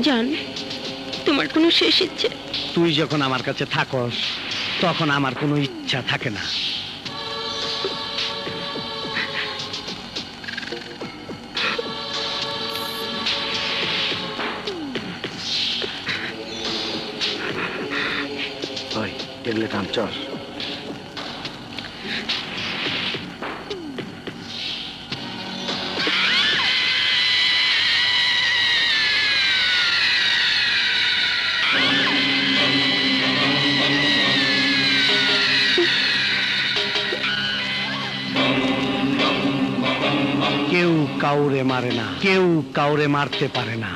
জান, তোমার কোনো শেষ ইচ্ছে? তুই যখন আমার কাছে থাকস তখন আমার কোনো ইচ্ছা থাকে না। এগুলো কাম চল। কেউ কাউরে মারে না, কেউ কাউরে মারতে পারে না।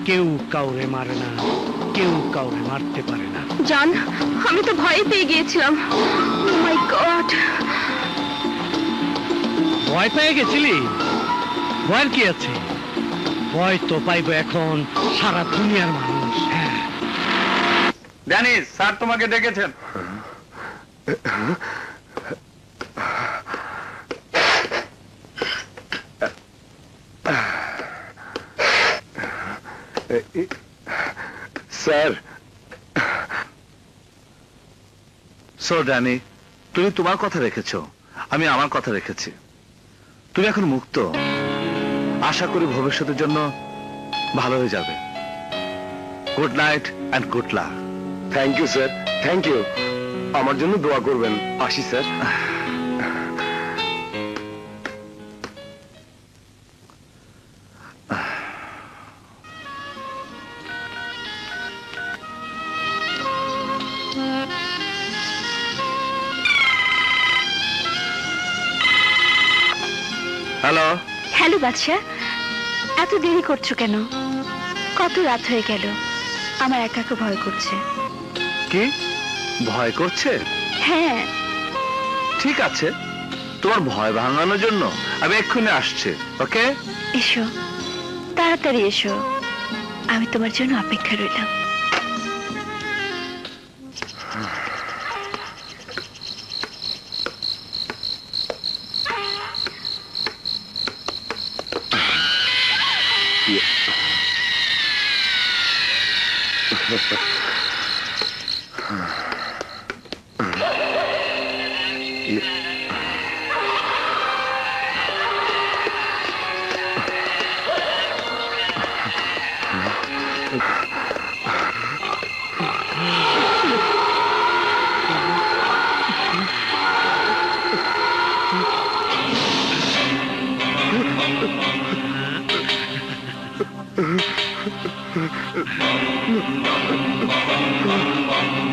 কেউ কাউরে মারে না, কেউ কাউরে মারতে পারে না। জান, আমি তো ভয় পেয়ে গিয়েছিলাম। ও মাই গড! ভয় পেয়ে গেছিলি? ভয়ের কি আছে? ভয় তো পাইবো এখন সারা দুনিয়ার মানুষ। জানি স্যার তোমাকে ডেকেছেন। স্যার। সো ড্যানি, তুমি তোমার কথা রেখেছ, আমি আমার কথা রেখেছি। তুমি এখন মুক্ত। আশা করি ভবিষ্যতের জন্য ভালো হয়ে যাবে। Good night and good luck. Thank you sir, thank you. আমার জন্য দোয়া করবেন। আসি স্যার। হ্যালো। হ্যালো বাদশা, এত দেরি করছো কেন? কত রাত হয়ে গেল, আমার একাকে ভয় করছে। কি ভয় করছে? হ্যাঁ। ঠিক আছে, তোমার ভয় ভাঙানোর জন্য আমি এক্ষুনি আসছি। ওকে, এসো, তাড়াতাড়ি এসো, আমি তোমার জন্য অপেক্ষা রইলাম।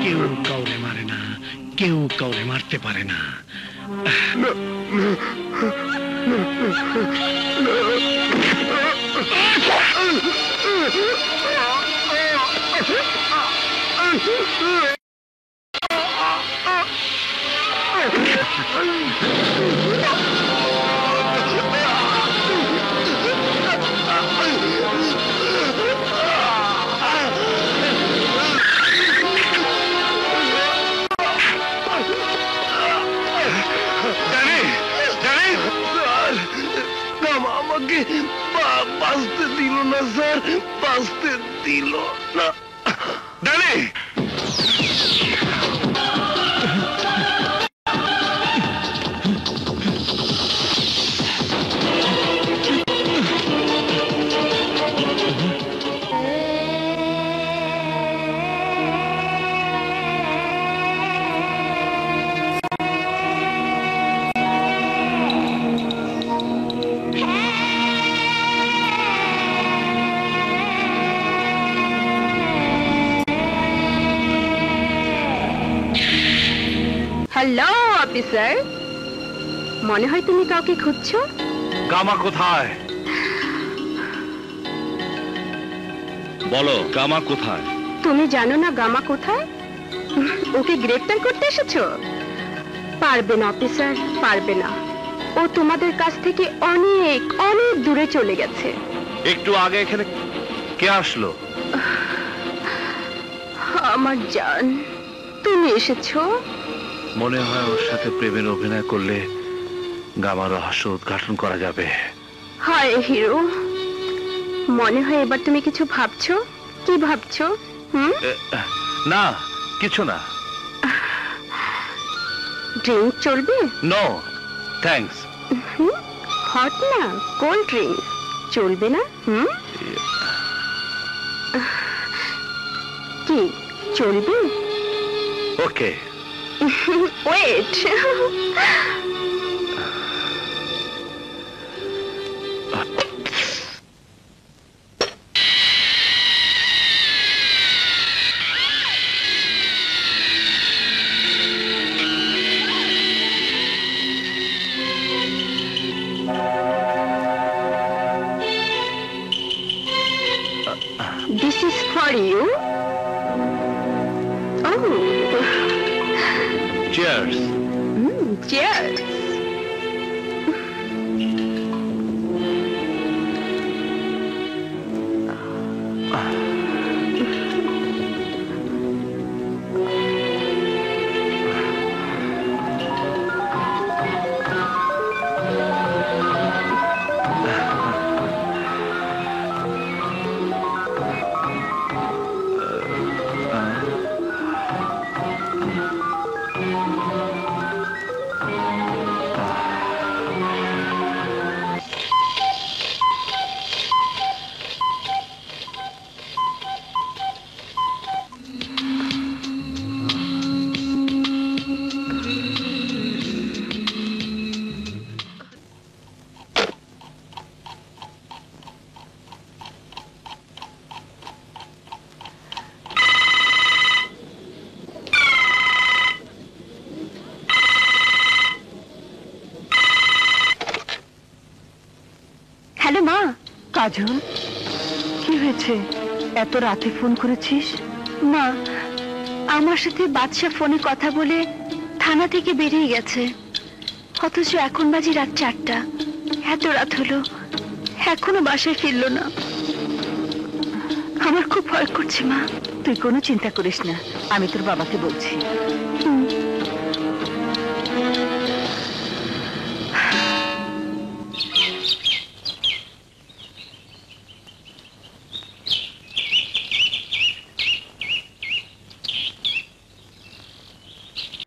কেউ কাউরে মারে না, কেউ কাউরে মারতে পারে না। আমাকে বাঁচতে দিল না স্যার, বাঁচতে দিল না। ড্যানি, হ্যালো অফিসার, মনে হয় তুমি কাউকে খুঁজছো। গামা কোথায়? বলো, গামা কোথায়? তুমি জানো না গামা কোথায়? ওকে গ্রেফতার করতে এসেছো? পারবে না অফিসার, পারবে না। ও তোমাদের কাছ থেকে অনেক অনেক দূরে চলে গেছে। একটু আগে এখানে কে আসলো? আমার জান, তুমি এসেছো। মনে হয় ওর সাথে প্রেমের অভিনয় করলে গামার রহস্য উদ্ঘাটন করা যাবে। হায় হিরো, মনে হয় এবার তুমি কিছু ভাবছো। কি ভাবছো? না, কিছু না। ড্রিঙ্ক চলবে? No thanks. হট না, কোল্ড ড্রিঙ্ক চলবে না? কি চলবে? Okay. Wait, this is for you. Oh, cheers. cheers. Hello মা। কাজল, কি হয়েছে? এত রাতে ফোন করেছিস? মা, আমার সাথে বাদশা ফোনে কথা বলে থানা থেকে বেরিয়ে গেছে, অথচ এখন বাজি রাত 4টা। এত রাত হলো, এখনো বাসায় ফিরলো না। আমার খুব ভয় করছে মা। তুই কোনো চিন্তা করিস না, আমি তোর বাবাকে বলছি।